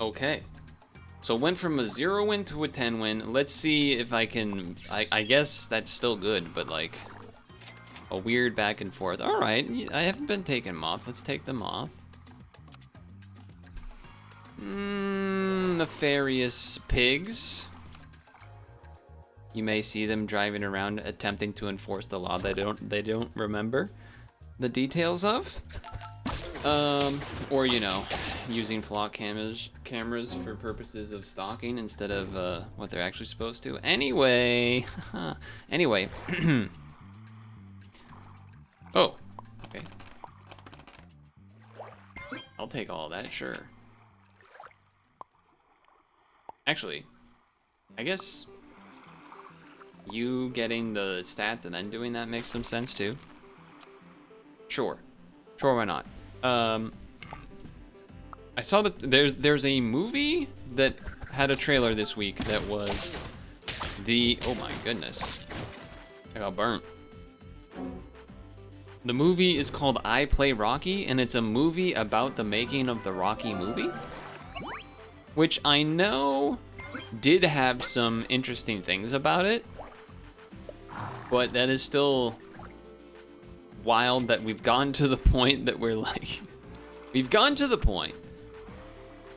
Okay. So went from a 0 win to a 10 win. Let's see if I can... I guess that's still good, but like... A weird back and forth. Alright, I haven't been taking moth. Let's take the moth. Nefarious pigs. You may see them driving around attempting to enforce the law they don't remember the details of. Or, you know, using flock cameras for purposes of stalking instead of what they're actually supposed to. Anyway, anyway. Oh, okay. I'll take all that, sure. Actually, I guess you getting the stats and then doing that makes some sense too. Sure, why not? I saw that there's a movie that had a trailer this week that was oh my goodness, I got burnt. The movie is called I Play Rocky, and it's a movie about the making of the Rocky movie, which I know did have some interesting things about it, but that is still wild that we've gone to the point that we're like, we've gone to the point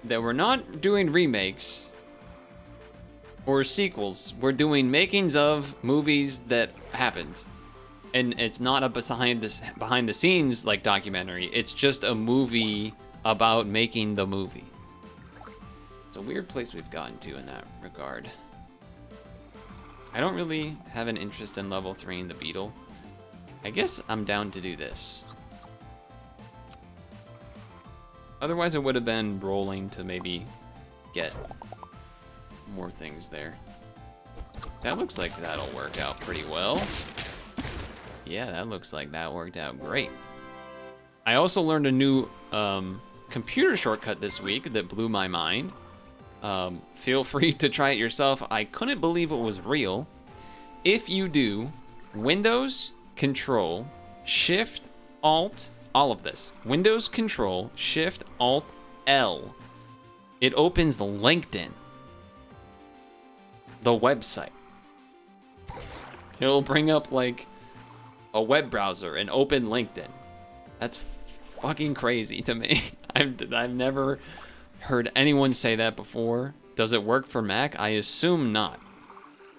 that we're not doing remakes or sequels, we're doing makings of movies that happened. And it's not a behind the scenes like documentary. It's just a movie about making the movie. It's a weird place we've gotten to in that regard. I don't really have an interest in level 3 in the beetle. I guess I'm down to do this. Otherwise, it would have been rolling to maybe get more things there. That looks like that'll work out pretty well. Yeah, that looks like that worked out great. I also learned a new computer shortcut this week that blew my mind. Feel free to try it yourself. I couldn't believe it was real. If you do Windows, Control, Shift, Alt, all of this. Windows, Control, Shift, Alt, L. It opens LinkedIn. The website. It'll bring up like a web browser and open LinkedIn. That's fucking crazy to me. I've never heard anyone say that before. Does it work for Mac? I assume not.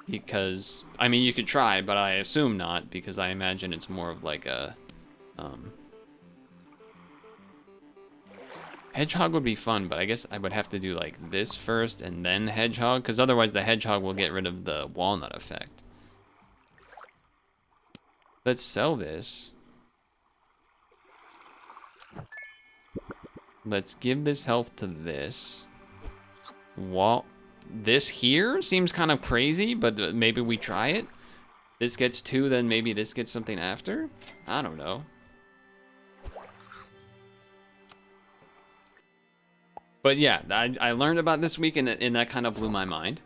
Because, I mean, you could try, but I assume not, because I imagine it's more of like a, Hedgehog would be fun, but I guess I would have to do like this first and then Hedgehog, because otherwise the Hedgehog will get rid of the walnut effect. Let's sell this. Let's give this health to this. This here seems kind of crazy, but maybe we try it. This gets 2, then maybe this gets something after? I don't know. But yeah, I learned about this week and that kind of blew my mind.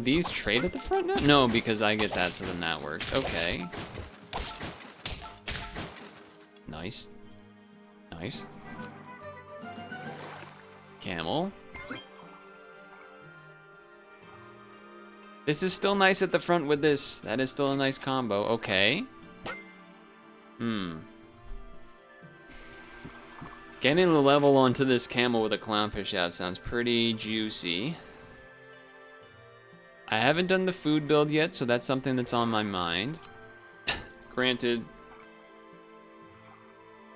These trade at the front now? No, because I get that, so then that works. Okay. Nice. Nice. Camel. This is still nice at the front with this. That is still a nice combo. Okay. Getting the level onto this camel with a clownfish out sounds pretty juicy. I haven't done the food build yet, so that's something that's on my mind. Granted,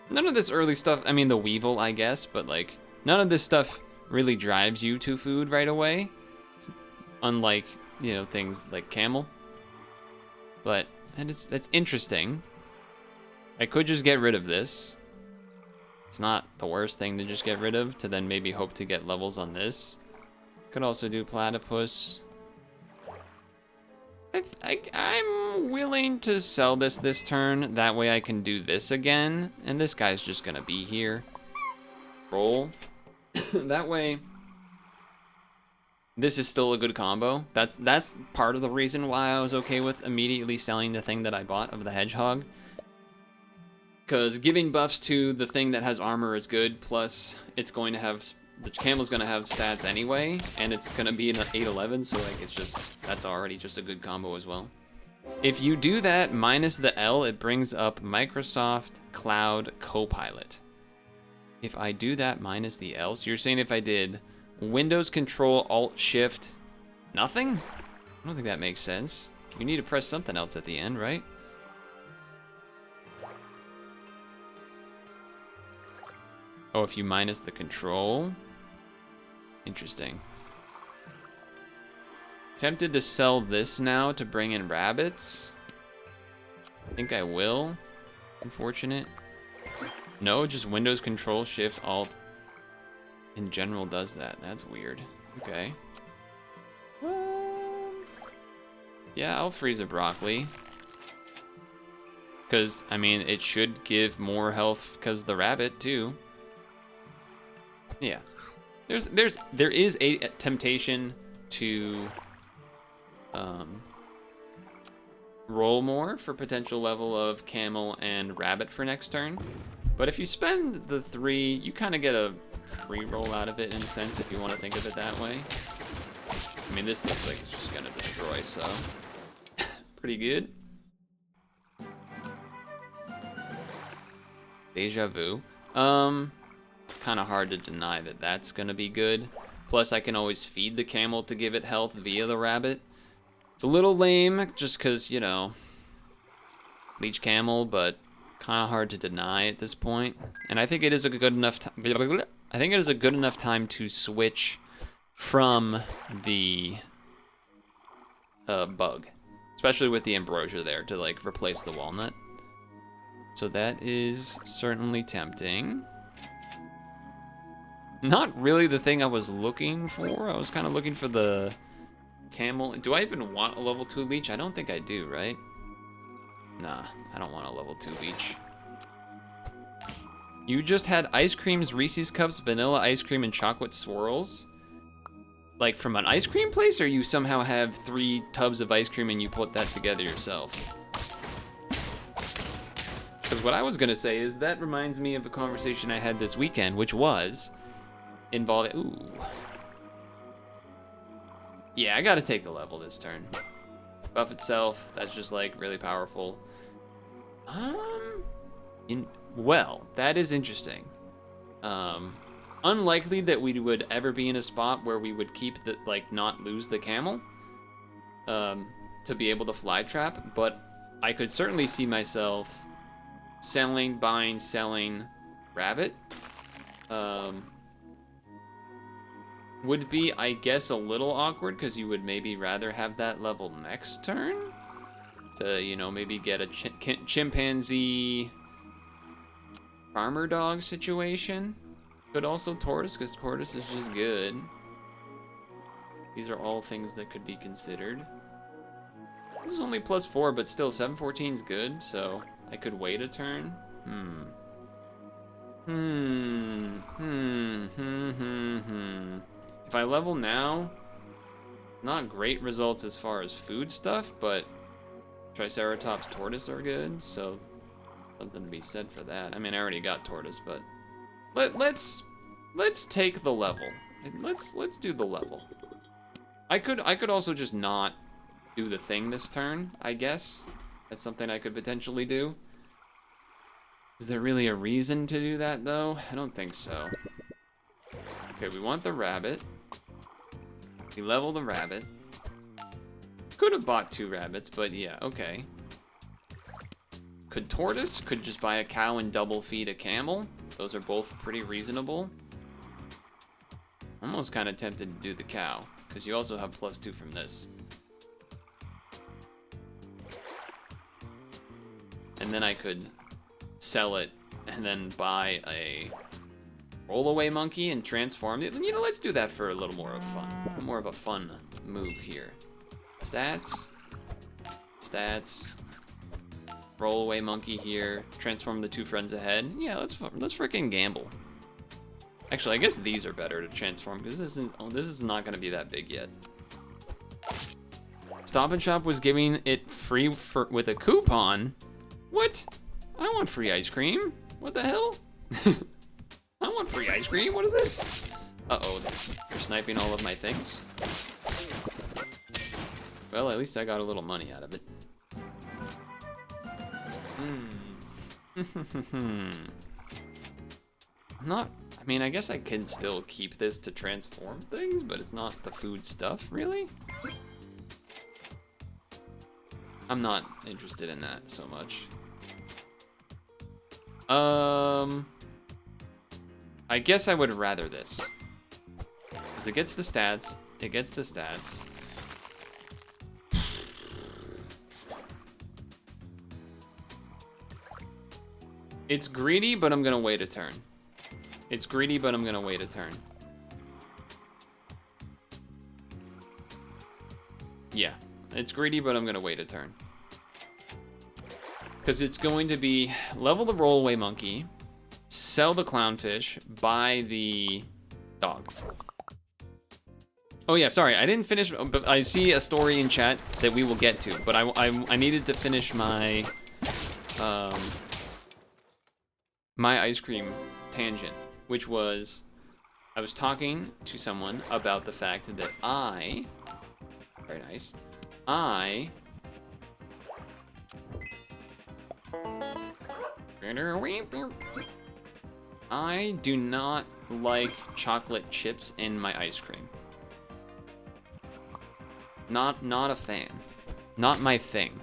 none of this early stuff, I mean the Weevil, I guess, but like, none of this stuff really drives you to food right away. Unlike, you know, things like camel. But that's interesting. I could just get rid of this. It's not the worst thing to just get rid of, to then maybe hope to get levels on this. Could also do platypus. I'm willing to sell this turn. That way I can do this again. And this guy's just gonna be here. Roll. That way, this is still a good combo. That's part of the reason why I was okay with immediately selling the thing that I bought of the hedgehog. Because giving buffs to the thing that has armor is good, plus it's going to have, the camel's going to have stats anyway, and it's going to be an 8-11, so like it's just, that's already just a good combo as well. If you do that minus the L, it brings up Microsoft Cloud Copilot. If I do that minus the L, so you're saying if I did Windows Control Alt Shift nothing? I don't think that makes sense. You need to press something else at the end, right? Oh, if you minus the control? Interesting. Tempted to sell this now to bring in rabbits. I think I will. Unfortunate. No, just Windows Control Shift Alt in general does that. That's weird. Okay. Yeah, I'll freeze a broccoli. Because, I mean, it should give more health because the rabbit, too. Yeah. There is a temptation to roll more for potential level of camel and rabbit for next turn. But if you spend the 3, you kind of get a free roll out of it in a sense if you want to think of it that way. I mean, this looks like it's just going to destroy, so pretty good. Deja vu. Kind of hard to deny that that's going to be good. Plus, I can always feed the camel to give it health via the rabbit. It's a little lame, just because, you know, leech camel, but kind of hard to deny at this point. And I think it is a good enough I think it is a good enough time to switch from the bug, especially with the ambrosia there to like replace the walnut. So that is certainly tempting. Not really the thing I was looking for. I was kind of looking for the camel. Do I even want a level 2 leech? I don't think I do, right? Nah, I don't want a level 2 leech. You just had ice creams, Reese's Cups, vanilla ice cream, and chocolate swirls? Like from an ice cream place, or you somehow have 3 tubs of ice cream and you put that together yourself? Because what I was going to say is that reminds me of a conversation I had this weekend, which was involving... Ooh. Yeah, I got to take the level this turn. Buff itself, that's just like really powerful. Well, that is interesting. Unlikely that we would ever be in a spot where we would keep the, like, not lose the camel to be able to fly trap, but I could certainly see myself selling, buying, selling rabbit. Would be, I guess, a little awkward because you would maybe rather have that level next turn to, you know, maybe get a chimpanzee farmer dog situation. Could also tortoise, because tortoise is just good. These are all things that could be considered. This is only +4, but still 714 is good, so I could wait a turn. If I level now, not great results as far as food stuff, but Triceratops tortoise are good, so something to be said for that. I mean, I already got tortoise, but let's take the level. Let's do the level. I could also just not do the thing this turn, I guess. That's something I could potentially do. Is there really a reason to do that, though? I don't think so. Okay, we want the rabbit. We level the rabbit. Could have bought 2 rabbits, but yeah, okay. Could tortoise? Could just buy a cow and double feed a camel. Those are both pretty reasonable. Almost kind of tempted to do the cow, because you also have +2 from this. And then I could sell it and then buy a rollaway monkey and transform it. You know, let's do that for a little more of fun. More of a fun move here. Stats. Stats. Rollaway monkey here. Transform the 2 friends ahead. Yeah, let's freaking gamble. Actually, I guess these are better to transform because this is not going to be that big yet. Stop and Shop was giving it free with a coupon. What? I want free ice cream. What the hell? I want free ice cream. What is this? Uh-oh, they're sniping all of my things. Well, at least I got a little money out of it. Not, I mean, I guess I can still keep this to transform things, but it's not the food stuff, really? I'm not interested in that so much. I guess I would rather this. Because it gets the stats, it gets the stats. It's greedy, but I'm gonna wait a turn. It's greedy, but I'm gonna wait a turn. Yeah, it's greedy, but I'm gonna wait a turn. Because it's going to be level the rollaway monkey, sell the clownfish, buy the dog. Oh yeah, sorry, I didn't finish, but I see a story in chat that we will get to, but I needed to finish my, my ice cream tangent, which was, I was talking to someone about the fact that very nice, I do not like chocolate chips in my ice cream. Not a fan. Not my thing.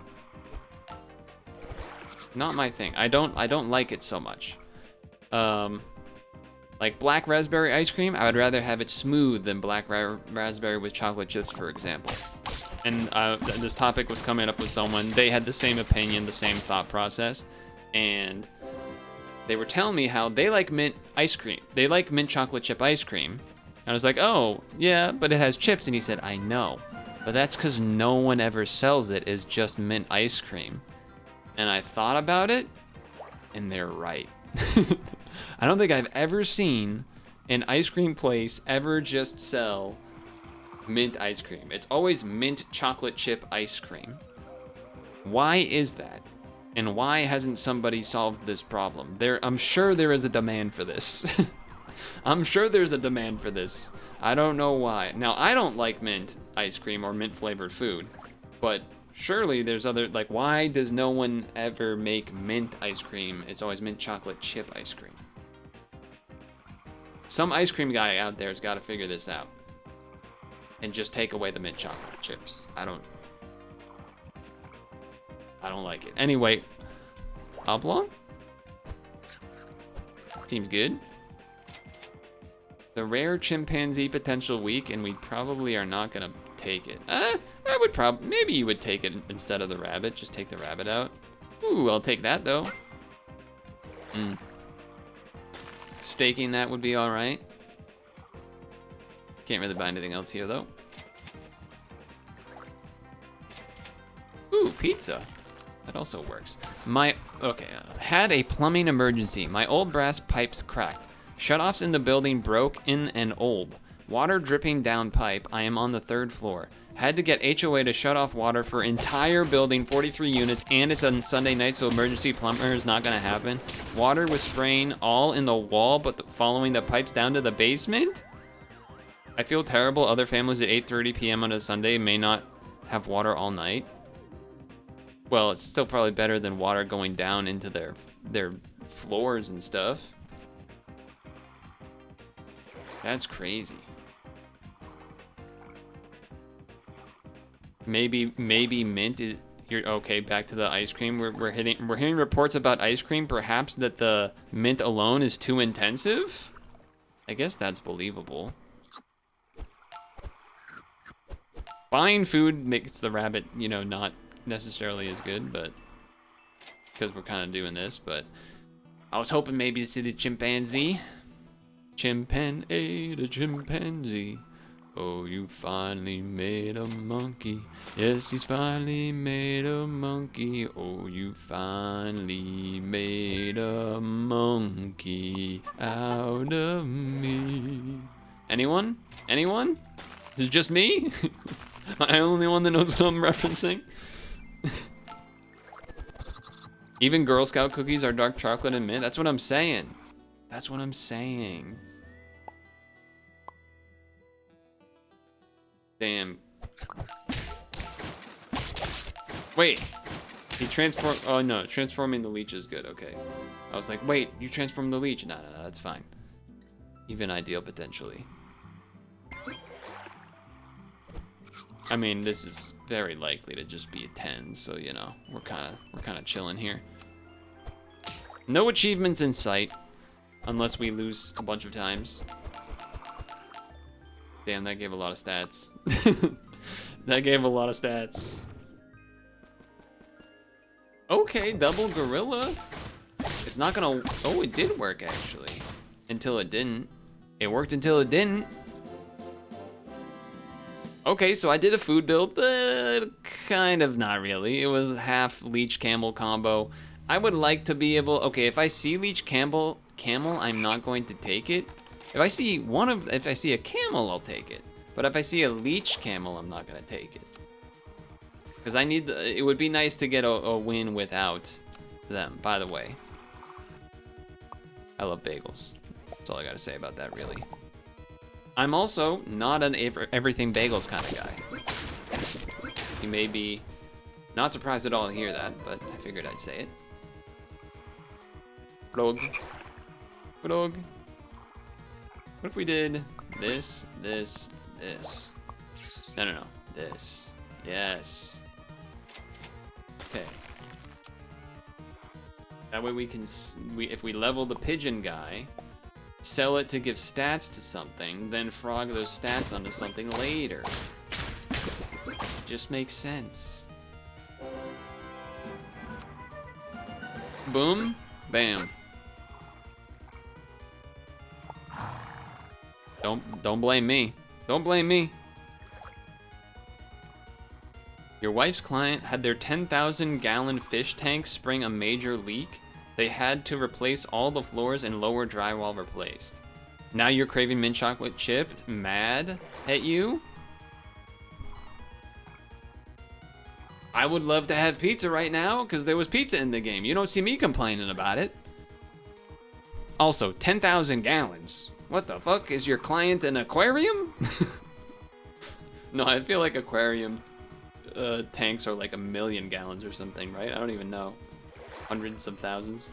Not my thing. I don't like it so much. Like black raspberry ice cream, I would rather have it smooth than black raspberry with chocolate chips, for example. And this topic was coming up with someone. They had the same opinion, the same thought process, and they were telling me how they like mint ice cream. They like mint chocolate chip ice cream. And I was like, oh, yeah, but it has chips. And he said, I know. But that's because no one ever sells it as just mint ice cream. And I thought about it, and they're right. I don't think I've ever seen an ice cream place ever just sell mint ice cream. It's always mint chocolate chip ice cream. Why is that? And why hasn't somebody solved this problem? I'm sure there is a demand for this. I'm sure there's a demand for this. I don't know why. Now, I don't like mint ice cream or mint flavored food, but surely there's other, like, why does no one ever make mint ice cream? It's always mint chocolate chip ice cream. Some ice cream guy out there's got to figure this out and just take away the mint chocolate chips. I don't like it. Anyway, oblong? Seems good. The rare chimpanzee potential weak, and we probably are not gonna take it. I would maybe you would take it instead of the rabbit. Just take the rabbit out. Ooh, I'll take that though. Staking that would be all right. Can't really buy anything else here though. Ooh, pizza. That also works. Had a plumbing emergency. My old brass pipes cracked. Shutoffs in the building broke in and old. Water dripping down pipe. I am on the 3rd floor. Had to get HOA to shut off water for entire building, 43 units, and it's on Sunday night, so emergency plumber is not gonna happen. Water was spraying all in the wall, but following the pipes down to the basement? I feel terrible. Other families at 8:30 p.m. on a Sunday may not have water all night. Well, it's still probably better than water going down into their floors and stuff. That's crazy. Maybe mint is, you're okay. Back to the ice cream. We're hearing reports about ice cream. Perhaps that the mint alone is too intensive. I guess that's believable. Buying food makes the rabbit, not necessarily as good, but because we're kind of doing this. But I was hoping maybe to see the chimpanzee. Chimpan ate a chimpanzee. Oh, you finally made a monkey. Yes, he's finally made a monkey. Oh, you finally made a monkey out of me. Anyone? Anyone? Is it just me? Am I the only one that knows what I'm referencing? Even Girl Scout cookies are dark chocolate and mint. That's what I'm saying. That's what I'm saying. Damn. Wait. He transformed. Oh no, transforming the leech is good. Okay. I was like, wait, you transform the leech? No, that's fine. Even ideal potentially. I mean, this is very likely to just be a 10, so you know, we're kind of chilling here. No achievements in sight, unless we lose a bunch of times. Damn, that gave a lot of stats. That gave a lot of stats. Okay, double gorilla. It's not gonna. Oh, it did work actually, until it didn't. It worked until it didn't. Okay, so I did a food build, but kind of not really. It was half leech camel combo. I would like to be able, okay, if I see leech camel, I'm not going to take it. If I see a camel, I'll take it. But if I see a leech camel, I'm not gonna take it. Because I need, it would be nice to get a win without them, by the way. I love bagels. That's all I gotta say about that, really. I'm also not an everything bagels kind of guy. You may be not surprised at all to hear that, but I figured I'd say it. Frog. Frog. What if we did this, this, this? No. This. Yes. Okay. That way we can, if we level the pigeon guy, sell it to give stats to something, then frog those stats onto something later. Just makes sense. Boom, bam. Don't blame me. Don't blame me. Your wife's client had their 10,000-gallon fish tank spring a major leak. They had to replace all the floors and lower drywall replaced. Now you're craving mint chocolate chip? Mad at you? I would love to have pizza right now, because there was pizza in the game. You don't see me complaining about it. Also, 10,000 gallons. What the fuck? Is your client an aquarium? No, I feel like aquarium tanks are like 1,000,000 gallons or something, right? I don't even know. Hundreds of thousands.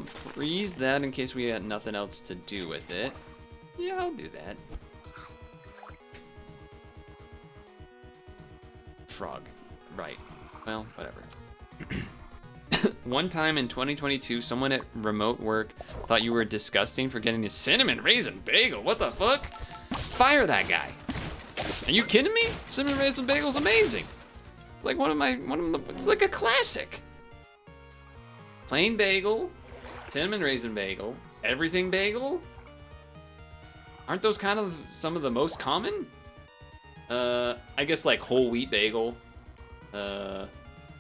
Freeze that in case we had nothing else to do with it. Yeah, I'll do that. Frog. Right. Well, whatever. One time in 2022, someone at remote work thought you were disgusting for getting a cinnamon raisin bagel. What the fuck? Fire that guy. Are you kidding me? Cinnamon raisin bagel's amazing. It's like it's like a classic. Plain bagel, cinnamon raisin bagel, everything bagel. Aren't those kind of some of the most common? I guess like whole wheat bagel,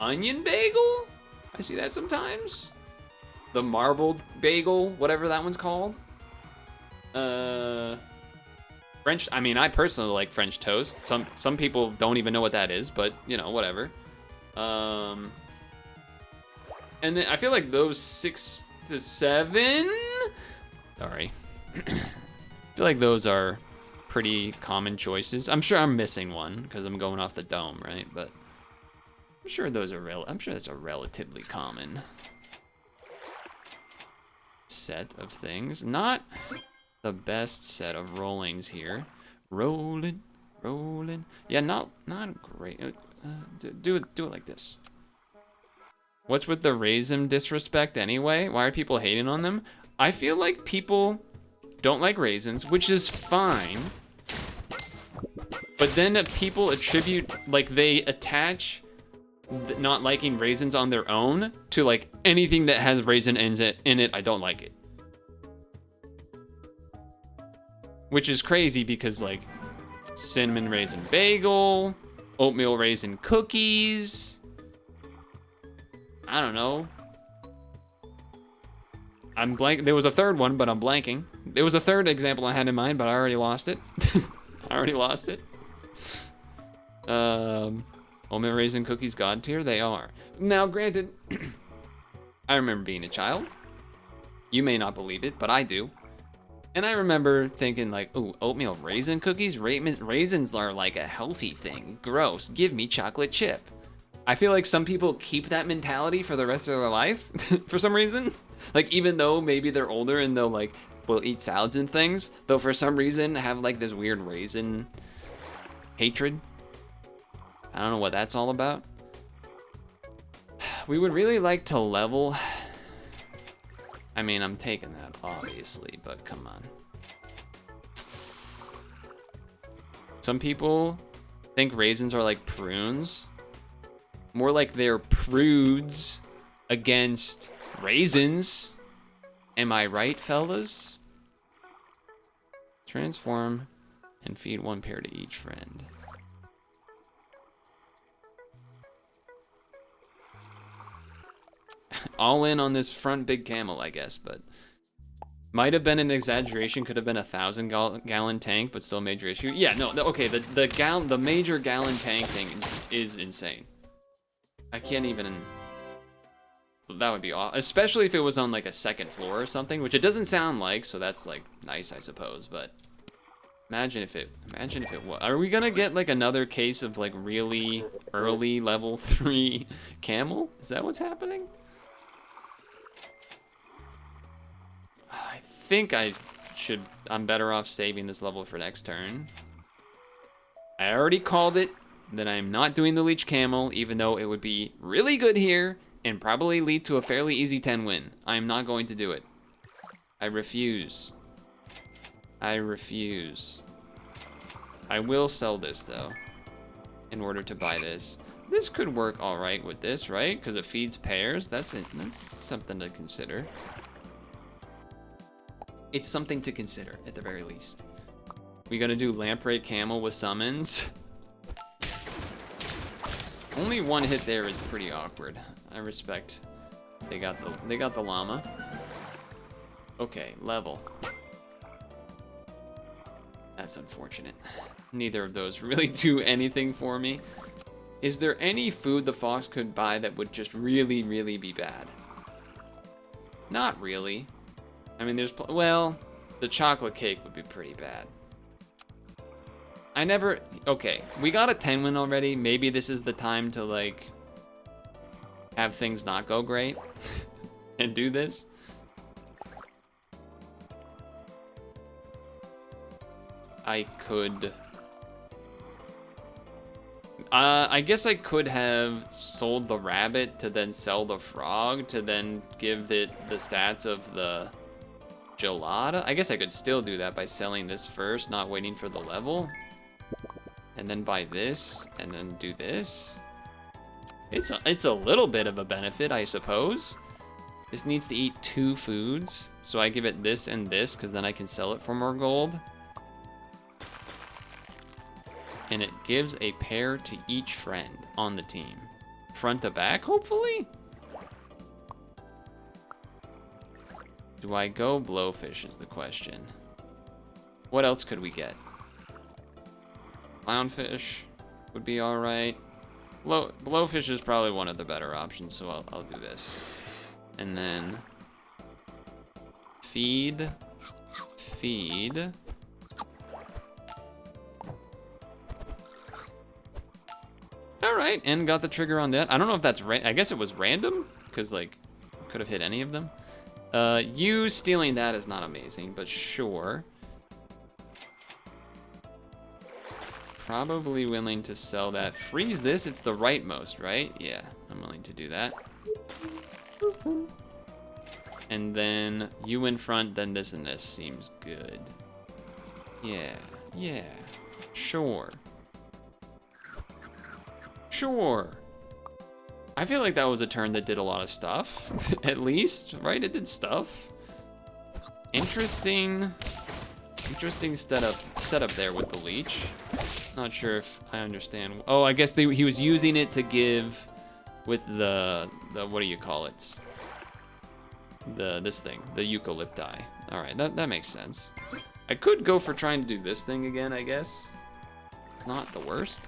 onion bagel. I see that sometimes. The marbled bagel, whatever that one's called. French. I mean, I personally like French toast. Some people don't even know what that is, but you know, whatever. And then I feel like those 6 to 7. Sorry. I feel like those are pretty common choices. I'm sure I'm missing one because I'm going off the dome, right? But I'm sure those are I'm sure that's a relatively common set of things. Not the best set of rollings here. Rolling. Yeah, not great. Do it like this. What's with the raisin disrespect anyway? Why are people hating on them? I feel like people don't like raisins, which is fine. But then people attribute, like they attach not liking raisins on their own to like anything that has raisin in it, I don't like it. Which is crazy because like cinnamon raisin bagel, oatmeal raisin cookies, I don't know. I'm blank. There was a third one, but I'm blanking. There was a third example I had in mind, but I already lost it. I already lost it. Oatmeal raisin cookies god tier? They are. Now, granted, I remember being a child. You may not believe it, but I do. And I remember thinking like, ooh, oatmeal raisin cookies? Raisins are like a healthy thing. Gross. Give me chocolate chip. I feel like some people keep that mentality for the rest of their life for some reason. Like, even though maybe they're older and they'll like, will eat salads and things, they'll for some reason have like this weird raisin hatred. I don't know what that's all about. We would really like to level. I mean, I'm taking that, obviously, but come on. Some people think raisins are like prunes. More like they're prudes against raisins. Am I right, fellas? Transform and feed one pair to each friend. All in on this front big camel, I guess, but might have been an exaggeration. Could have been a 1,000-gallon tank, but still a major issue. Yeah, no, okay, the major gallon tank thing is insane. I can't even. That would be awesome, especially if it was on like a second floor or something, which it doesn't sound like. So that's like nice, I suppose. But imagine if it was. Are we gonna get like another case of like really early level 3 camel? Is that what's happening? I think I'm better off saving this level for next turn. I already called it that I'm not doing the leech camel, even though it would be really good here and probably lead to a fairly easy 10 win. I'm not going to do it. I refuse. I refuse. I will sell this though, in order to buy this. This could work all right with this, right? Because it feeds pairs. That's something to consider. It's something to consider, at the very least. We gonna do Lamprey Camel with summons. Only one hit there is pretty awkward. I respect. They got the llama. Okay, level. That's unfortunate. Neither of those really do anything for me. Is there any food the fox could buy that would just really, really be bad? Not really. I mean, well, the chocolate cake would be pretty bad. Okay, we got a 10 win already. Maybe this is the time to like have things not go great and do this. I guess I could have sold the rabbit to then sell the frog to then give it the stats of the gelada. I guess I could still do that by selling this first, not waiting for the level. And then buy this, and then do this. It's a little bit of a benefit, I suppose. This needs to eat 2 foods, so I give it this and this, because then I can sell it for more gold. And it gives a pair to each friend on the team. Front to back, hopefully? Do I go blowfish is the question. What else could we get? Clownfish would be all right. Blowfish is probably one of the better options, so I'll do this. And then feed. All right, and got the trigger on that. I don't know if that's I guess it was random, because like could have hit any of them. You stealing that is not amazing, but sure. Probably willing to sell that. Freeze this, it's the rightmost, right? Yeah, I'm willing to do that. And then you in front, then this and this seems good. Yeah, sure. Sure. I feel like that was a turn that did a lot of stuff, at least, right? It did stuff. Interesting setup there with the leech. Not sure if I understand. Oh, I guess he was using it to give with the what do you call it? This thing, the eucalypti. All right, that makes sense. I could go for trying to do this thing again, I guess. It's not the worst.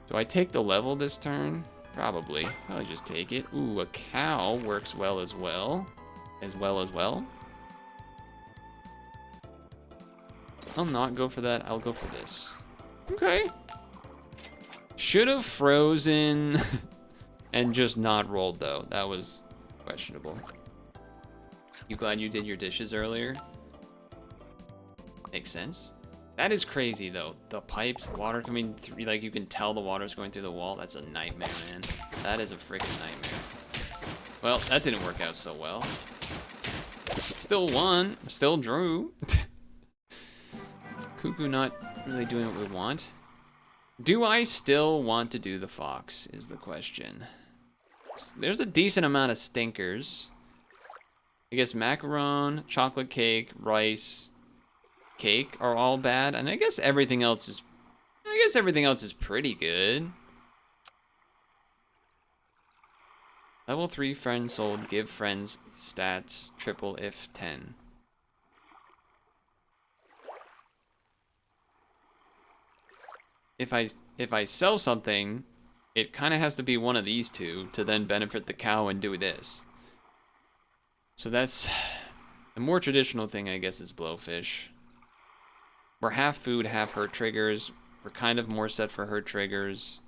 Do I take the level this turn? Probably. Probably just take it. Ooh, a cow works well as well. I'll not go for that. I'll go for this. Okay. Should have frozen and just not rolled, though. That was questionable. You glad you did your dishes earlier? Makes sense. That is crazy, though. The pipes, water coming through, like you can tell the water's going through the wall. That's a nightmare, man. That is a freaking nightmare. Well, that didn't work out so well. Still won. Still drew. Cuckoo not really doing what we want. Do I still want to do the fox is the question. There's a decent amount of stinkers. I guess macaron, chocolate cake, rice, cake are all bad, and I guess everything else is pretty good. Level 3 friends sold, give friends stats triple if 10. If I sell something, it kind of has to be one of these two to then benefit the cow and do this. So that's the more traditional thing, I guess, is blowfish. We're half food, half hurt triggers. We're kind of more set for hurt triggers.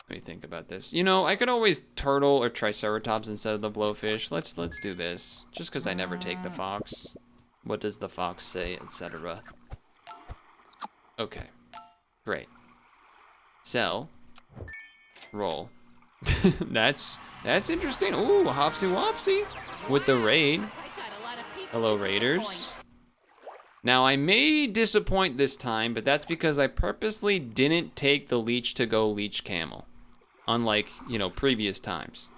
Let me think about this. You know, I could always turtle or triceratops instead of the blowfish. Let's do this, just because I never take the fox. What does the fox say, etc. Okay. Great. Sell. Roll. That's interesting. Ooh, Hopsy Wopsy with the raid. Hello, Raiders. Now, I may disappoint this time, but that's because I purposely didn't take the leech to go leech camel. Unlike, you know, previous times.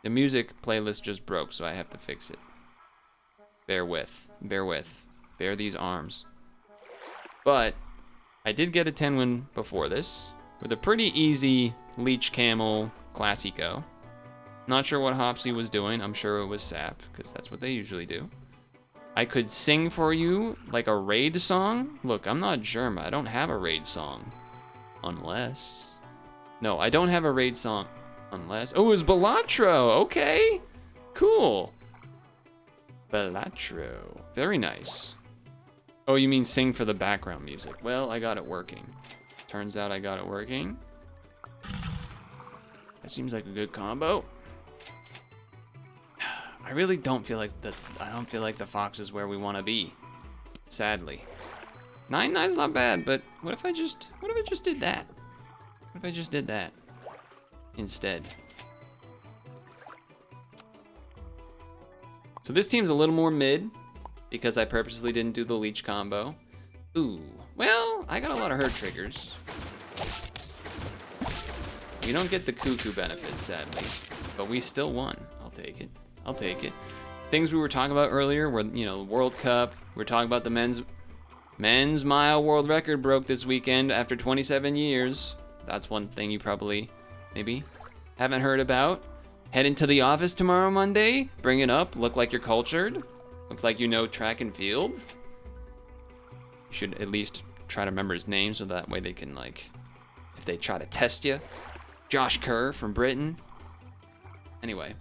The music playlist just broke, so I have to fix it. Bear with. Bear with. Bear these arms. But I did get a 10 win before this with a pretty easy leech camel classico. Not sure what Hopsy was doing. I'm sure it was sap, because that's what they usually do. I could sing for you like a raid song. Look, I'm not Germa. I don't have a raid song. Unless... No, I don't have a raid song. Unless... Oh, it was Balatro. Okay. Cool. Balatro. Very nice. Oh, you mean sing for the background music. Well, I got it working. Turns out I got it working. That seems like a good combo. I really don't feel like the fox is where we want to be. Sadly. 9-9's not bad, but what if I just did that? What if I just did that instead? So this team's a little more mid because I purposely didn't do the leech combo. Ooh, well, I got a lot of hurt triggers. We don't get the cuckoo benefits, sadly, but we still won. I'll take it. I'll take it. Things we were talking about earlier were, you know, the World Cup. We're talking about the men's mile world record broke this weekend after 27 years. That's one thing you probably, maybe, haven't heard about. Head into the office tomorrow, Monday. Bring it up. Look like you're cultured. Look like you know track and field. You should at least try to remember his name so that way they can, like, if they try to test you. Josh Kerr from Britain. Anyway.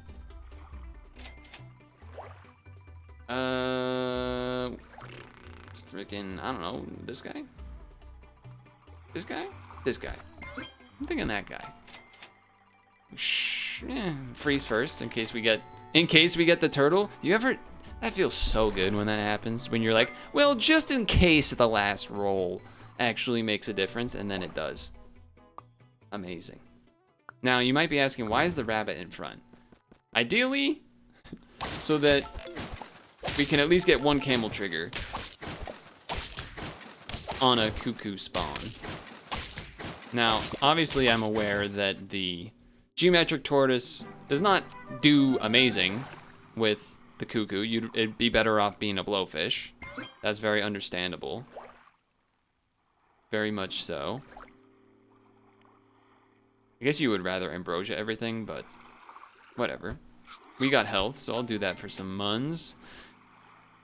Freaking, I don't know, this guy? This guy? This guy. I'm thinking that guy. Freeze first in case we get the turtle. That feels so good when that happens, when you're like, well, just in case the last roll actually makes a difference, and then it does. Amazing. Now, you might be asking, why is the rabbit in front? Ideally, so that we can at least get one camel trigger on a cuckoo spawn. Now, obviously, I'm aware that the geometric tortoise does not do amazing with the cuckoo. It'd be better off being a blowfish. That's very understandable. Very much so. I guess you would rather ambrosia everything, but whatever. We got health, so I'll do that for some muns.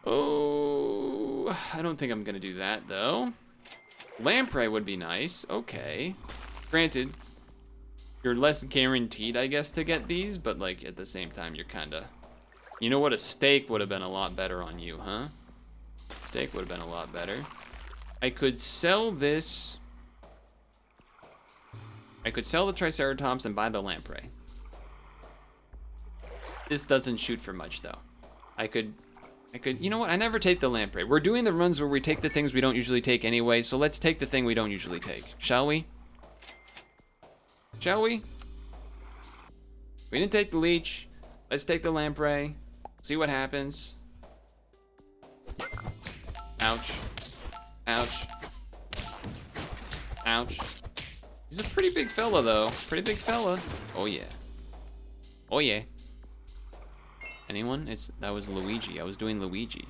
Oh, I don't think I'm gonna do that though. Lamprey would be nice. Okay. Granted, you're less guaranteed, I guess, to get these, but like at the same time, you're kind of... You know what? A steak would have been a lot better on you, huh? Steak would have been a lot better. I could sell this. I could sell the Triceratops and buy the Lamprey. This doesn't shoot for much, though. I could, you know what? I never take the Lamprey. We're doing the runs where we take the things we don't usually take anyway, so let's take the thing we don't usually take. Shall we? Shall we? We didn't take the Leech. Let's take the Lamprey. See what happens. Ouch. Ouch. Ouch. He's a pretty big fella, though. Pretty big fella. Oh, yeah. Oh, yeah. Anyone? That was Luigi. I was doing Luigi.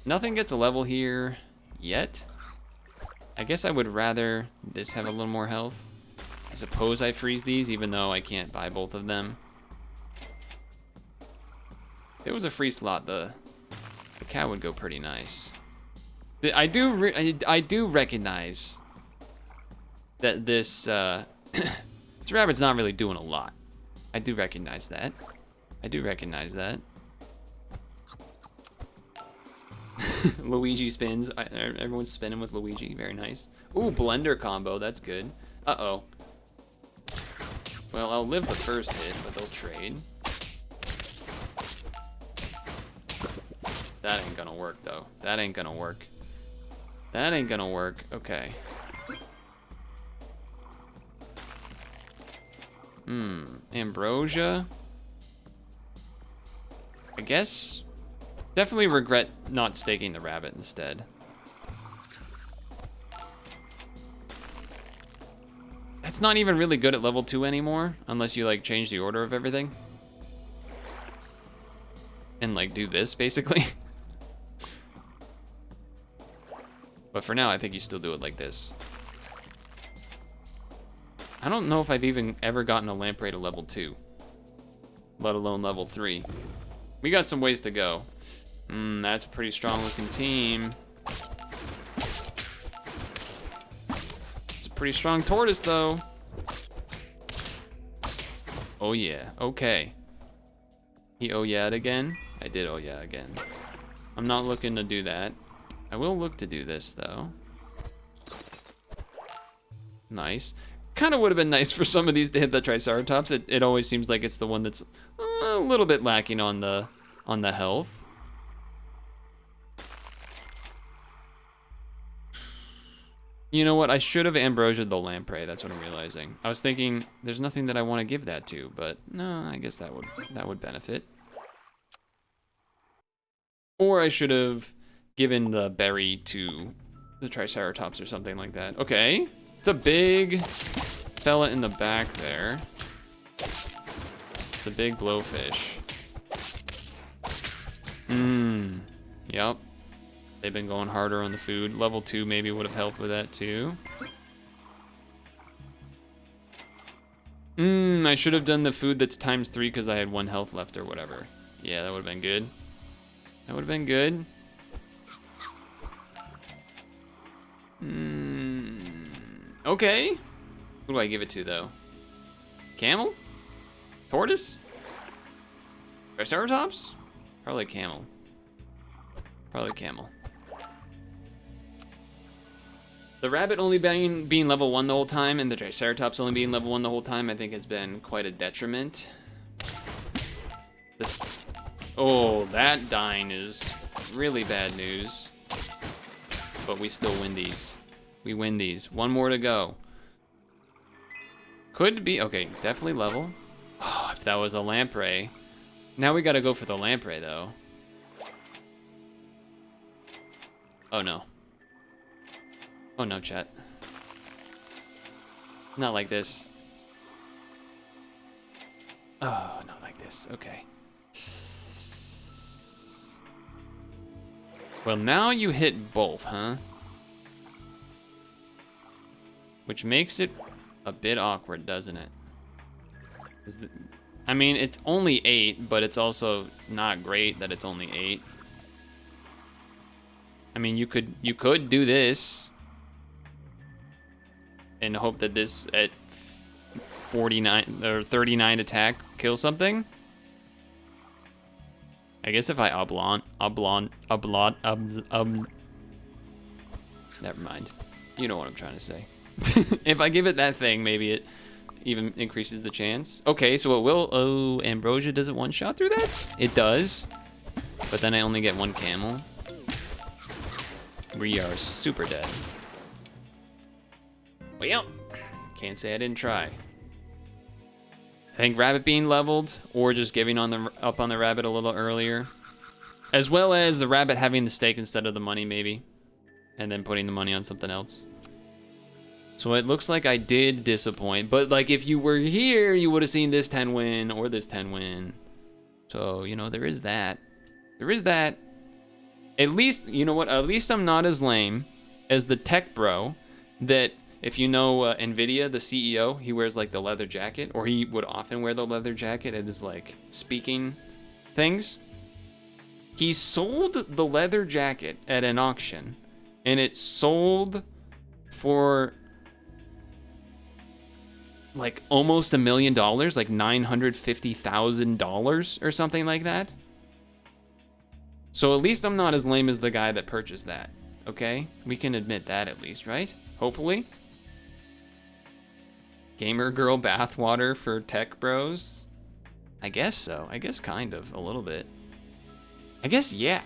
Nothing gets a level here yet. I guess I would rather this have a little more health. I suppose I freeze these, even though I can't buy both of them. If it was a free slot, the cow would go pretty nice. I do recognize that this this rabbit's not really doing a lot. I do recognize that. I do recognize that. Luigi spins. Everyone's spinning with Luigi. Very nice. Ooh, blender combo. That's good. Uh-oh. Well, I'll live the first hit, but they'll trade. That ain't gonna work, though. That ain't gonna work. That ain't gonna work. Okay. Ambrosia. I guess. Definitely regret not staking the rabbit instead. That's not even really good at level 2 anymore, unless you like change the order of everything. And like do this, basically. But for now, I think you still do it like this. I don't know if I've even ever gotten a Lamprey to level 2. Let alone level 3. We got some ways to go. That's a pretty strong looking team. It's a pretty strong tortoise, though. Oh, yeah. Okay. He oh yeah again? I did oh yeah again. I'm not looking to do that. I will look to do this, though. Nice. Kind of would have been nice for some of these to hit the Triceratops. It always seems like it's the one that's a little bit lacking on the health. You know what? I should have Ambrosia'd the Lamprey. That's what I'm realizing. I was thinking there's nothing that I want to give that to, but no, I guess that would benefit. Or I should have given the berry to the Triceratops or something like that. Okay. It's a big fella in the back there. It's a big blowfish. Yep. They've been going harder on the food. Level 2 maybe would have helped with that too. I should have done the food that's times 3 because I had 1 health left or whatever. Yeah, that would have been good. That would have been good. Okay. Who do I give it to, though? Camel? Tortoise? Triceratops? Probably camel. Probably camel. The rabbit only being level 1 the whole time and the Triceratops only being level 1 the whole time, I think has been quite a detriment. Oh, that dying is really bad news. But we still win these. We win these. 1 more to go. Could be, okay, definitely level. Oh, if that was a Lamprey. Now we gotta go for the Lamprey, though. Oh, no. Oh, no, chat. Not like this. Oh, not like this. Okay. Well, now you hit both, huh? Which makes it a bit awkward, doesn't it? I mean, it's only 8, but it's also not great that it's only 8. I mean, you could do this. and hope that this at 49 or 39 attack kills something. I guess if I never mind. You know what I'm trying to say. If I give it that thing, maybe it even increases the chance. Okay, so it will. Oh, Ambrosia, does it one-shot through that? It does. But then I only get one camel. We are super dead. Well, can't say I didn't try. I think rabbit being leveled, or just giving up on the rabbit a little earlier, as well as the rabbit having the stake instead of the money, maybe, and then putting the money on something else. So it looks like I did disappoint, but like if you were here, you would have seen this 10 win or this 10 win. So, you know, there is that. There is that. At least, you know what? At least I'm not as lame as the tech bro that, if you know NVIDIA, the CEO, he wears like the leather jacket, or he would often wear the leather jacket at his like speaking things. He sold the leather jacket at an auction, and it sold for like almost $1 million, like $950,000 or something like that. So at least I'm not as lame as the guy that purchased that, okay? We can admit that at least, right? Hopefully. Gamer girl bathwater for tech bros? I guess so. I guess kind of, a little bit. I guess, yeah.